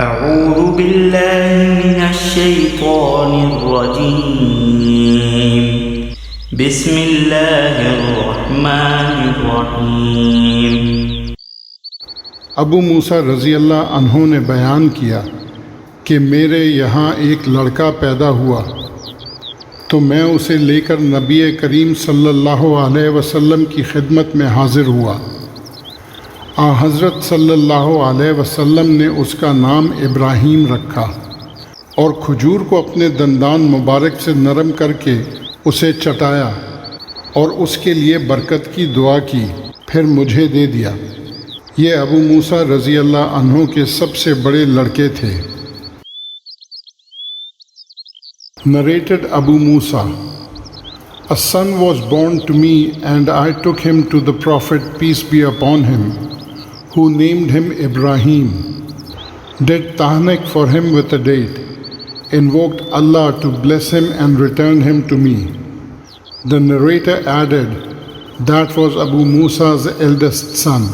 أعوذ بالله من الشيطان الرجيم بسم الله الرحمن الرحيم۔ ابو موسیٰ رضی اللہ عنہ نے بیان کیا کہ میرے یہاں ایک لڑکا پیدا ہوا تو میں اسے لے کر نبی کریم صلی اللہ علیہ وسلم کی خدمت میں حاضر ہوا۔ حضرت صلی اللہ علیہ وسلم نے اس کا نام ابراہیم رکھا اور کھجور کو اپنے دندان مبارک سے نرم کر کے اسے چٹایا اور اس کے لیے برکت کی دعا کی، پھر مجھے دے دیا۔ یہ ابو موسیٰ رضی اللہ عنہ کے سب سے بڑے لڑکے تھے۔ Narrated Abu Musa, a son was born to me and I took him to the Prophet, peace be upon him, who named him Ibrahim, did tahnik for him with a date, invoked Allah to bless him and returned him to me. The narrator added, that was Abu Musa's eldest son.